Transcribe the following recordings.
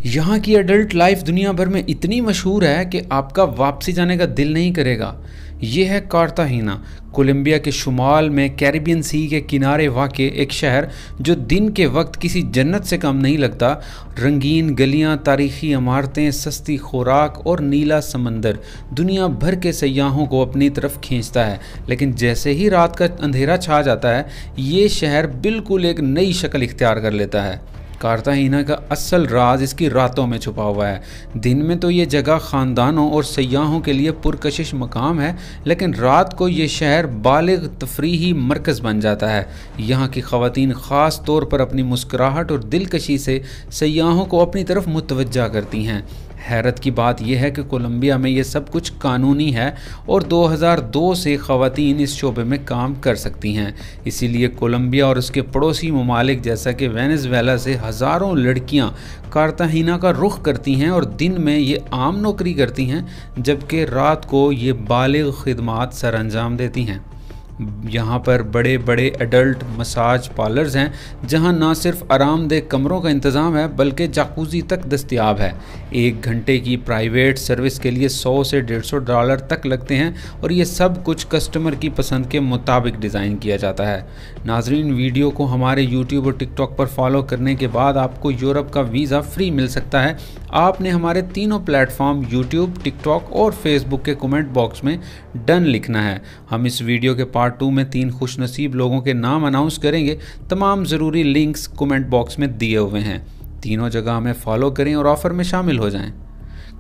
यहाँ की adult life दुनिया भर में इतनी मशहूर है कि आपका वापसी जाने का दिल नहीं करेगा। ये है कार्ताहीना, कोलंबिया के शुमाल में कैरिबियन सी के किनारे वाक़ एक शहर जो दिन के वक्त किसी जन्नत से कम नहीं लगता। रंगीन गलियाँ, तारीखी इमारतें, सस्ती खुराक और नीला समंदर दुनिया भर के सयाहों को अपनी तरफ खींचता है। लेकिन जैसे ही रात का अंधेरा छा जाता है, ये शहर बिल्कुल एक नई शक्ल इख्तियार कर लेता है। कार्ताहीना का असल राज इसकी रातों में छुपा हुआ है। दिन में तो ये जगह ख़ानदानों और सयाहों के लिए पुरकशिश मकाम है, लेकिन रात को ये शहर बालिग तफरीही मरकज़ बन जाता है। यहाँ की ख़वातीन ख़ास तौर पर अपनी मुस्कुराहट और दिलकशी से सयाहों को अपनी तरफ मुतवज्जा करती हैं। हैरत की बात यह है कि कोलंबिया में ये सब कुछ कानूनी है और 2002 से ख़वातीन इस शोबे में काम कर सकती हैं। इसीलिए कोलंबिया और उसके पड़ोसी ममालिक जैसा कि वेनेज़ुएला से हज़ारों लड़कियां कार्ताहीना का रुख करती हैं और दिन में ये आम नौकरी करती हैं, जबकि रात को ये बालिग खिदमात सर अंजाम देती हैं। यहाँ पर बड़े बड़े एडल्ट मसाज पार्लर्स हैं, जहाँ ना सिर्फ आरामदेह कमरों का इंतज़ाम है बल्कि जाकूज़ी तक दस्तयाब है। 1 घंटे की प्राइवेट सर्विस के लिए $100 से $150 तक लगते हैं और ये सब कुछ कस्टमर की पसंद के मुताबिक डिज़ाइन किया जाता है। नाजरीन, वीडियो को हमारे यूट्यूब और टिकटॉक पर फॉलो करने के बाद आपको यूरोप का वीज़ा फ्री मिल सकता है। आपने हमारे तीनों प्लेटफॉर्म यूट्यूब, टिकटॉक और फेसबुक के कमेंट बॉक्स में डन लिखना है। हम इस वीडियो के पार्ट 2 में 3 खुशनसीब लोगों के नाम अनाउंस करेंगे। तमाम ज़रूरी लिंक्स कमेंट बॉक्स में दिए हुए हैं। तीनों जगह हमें फॉलो करें और ऑफ़र में शामिल हो जाएं।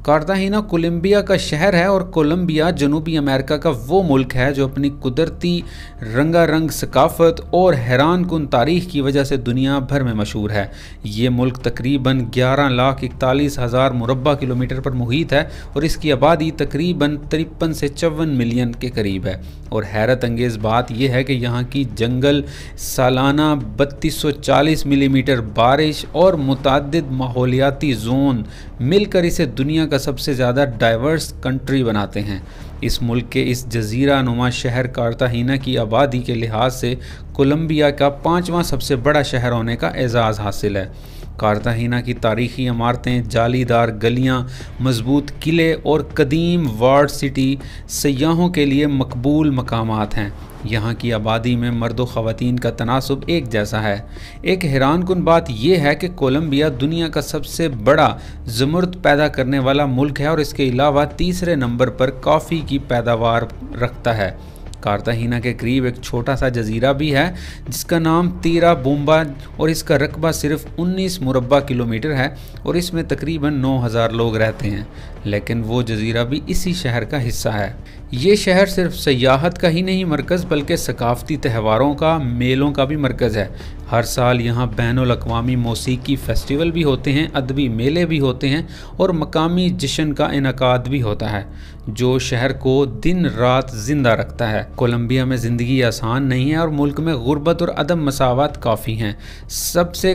कार्ताहीना कोलंबिया का शहर है और कोलंबिया जनूबी अमेरिका का वो मुल्क है जो अपनी कुदरती रंगारंग सकाफ़त और हैरानकुन तारीख़ की वजह से दुनिया भर में मशहूर है। ये मुल्क तकरीबन 11,41,000 मुरब्बा किलोमीटर पर मुहित है और इसकी आबादी तकरीबन 53 से 54 मिलियन के करीब है। और हैरत अंगेज़ बात यह है कि यहाँ की जंगल सालाना 3240 मिलीमीटर बारिश और मुतअद्दिद माहौलियाती जोन मिलकर इसे दुनिया का सबसे ज़्यादा डाइवर्स कंट्री बनाते हैं। इस मुल्क के इस जजीरा नुमा शहर कार्ताहीना की आबादी के लिहाज से कोलंबिया का 5वां सबसे बड़ा शहर होने का एजाज़ हासिल है। कार्ताहीना की तारीख़ी इमारतें, जालीदार गलियाँ, मजबूत किले और कदीम वार्ड सिटी सयाहों के लिए मकबूल मकामात हैं। यहाँ की आबादी में मर्द व ख़वातीन का तनासुब एक जैसा है। एक हैरानकुन बात यह है कि कोलंबिया दुनिया का सबसे बड़ा ज़मरुद पैदा करने वाला मुल्क है और इसके अलावा तीसरे नंबर पर कॉफ़ी की पैदावार रखता है। कार्ताहीना के करीब एक छोटा सा जजीरा भी है जिसका नाम तीरा बोम्बा और इसका रकबा सिर्फ 19 मुरब्बा किलोमीटर है और इसमें तकरीबन 9,000 लोग रहते हैं, लेकिन वो जजीरा भी इसी शहर का हिस्सा है। ये शहर सिर्फ सयाहत का ही नहीं मरकज़ बल्कि सकाफ़ती त्यौहारों का, मेलों का भी मरकज़ है। हर साल यहाँ बैनुल अक़वामी मौसीकी फ़ेस्टिवल भी होते हैं, अदबी मेले भी होते हैं और मकामी जश्न का इनकाद भी होता है जो शहर को दिन रात ज़िंदा रखता है। कोलंबिया में ज़िंदगी आसान नहीं है और मुल्क में गुर्बत और अदम मसावत काफ़ी हैं। सबसे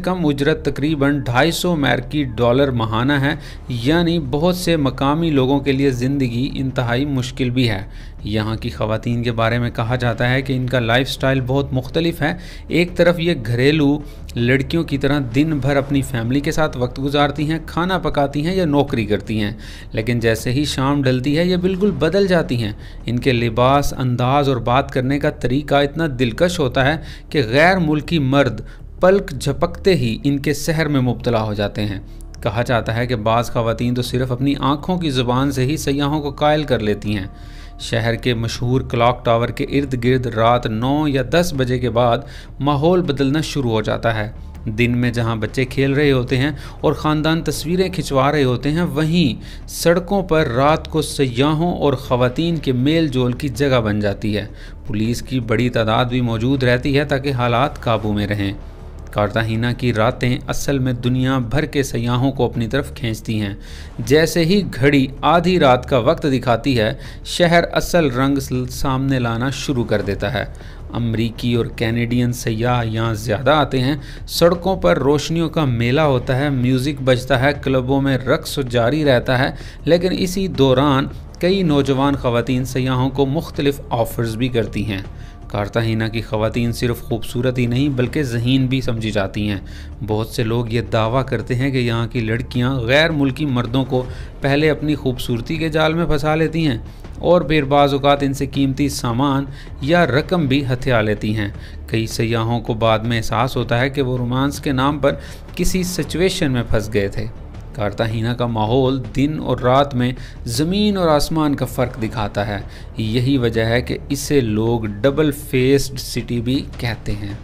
कम उजरत तकरीबन $250 महाना है, यानी बहुत से मकामी लोगों के लिए ज़िंदगी इंतहाई मुश्किल भी है। यहाँ की ख़वातीन के बारे में कहा जाता है कि इनका लाइफस्टाइल बहुत मुख्तलिफ है। एक तरफ ये घरेलू लड़कियों की तरह दिन भर अपनी फैमिली के साथ वक्त गुजारती हैं, खाना पकाती हैं या नौकरी करती हैं, लेकिन जैसे ही शाम ढलती है ये बिल्कुल बदल जाती हैं। इनके लिबास, अंदाज़ और बात करने का तरीका इतना दिलकश होता है कि गैर मुल्की मर्द पलक झपकते ही इनके सहर में मुब्तला हो जाते हैं। कहा जाता है कि बाज़ ख़वातीन तो सिर्फ़ अपनी आँखों की ज़ुबान से ही सयाहों को कायल कर लेती हैं। शहर के मशहूर क्लॉक टावर के इर्द गिर्द रात 9 या 10 बजे के बाद माहौल बदलना शुरू हो जाता है। दिन में जहां बच्चे खेल रहे होते हैं और ख़ानदान तस्वीरें खिंचवा रहे होते हैं, वहीं सड़कों पर रात को सयाहों और ख़वातीन के मेल जोल की जगह बन जाती है। पुलिस की बड़ी तादाद भी मौजूद रहती है ताकि हालात काबू में रहें। कार्ताहीना की रातें असल में दुनिया भर के सयाहों को अपनी तरफ खींचती हैं। जैसे ही घड़ी आधी रात का वक्त दिखाती है, शहर असल रंग सामने लाना शुरू कर देता है। अमरीकी और कैनेडियन सयाह यहाँ ज़्यादा आते हैं। सड़कों पर रोशनियों का मेला होता है, म्यूज़िक बजता है, क्लबों में रक्स जारी रहता है, लेकिन इसी दौरान कई नौजवान ख़वातीन सयाहों को मुख्तलिफ़ ऑफ़र्स भी करती हैं। कार्ताहीना की ख़वातीन सिर्फ खूबसूरत ही नहीं बल्कि ज़हीन भी समझी जाती हैं। बहुत से लोग ये दावा करते हैं कि यहाँ की लड़कियाँ गैर मुल्की मर्दों को पहले अपनी खूबसूरती के जाल में फंसा लेती हैं और फिर बाज़ औक़ात इनसे कीमती सामान या रकम भी हथिया लेती हैं। कई सयाहों को बाद में एहसास होता है कि वो रोमांस के नाम पर किसी सिचुएशन में फंस गए थे। कार्ताहीना का माहौल दिन और रात में ज़मीन और आसमान का फ़र्क दिखाता है। यही वजह है कि इसे लोग डबल फेस्ड सिटी भी कहते हैं।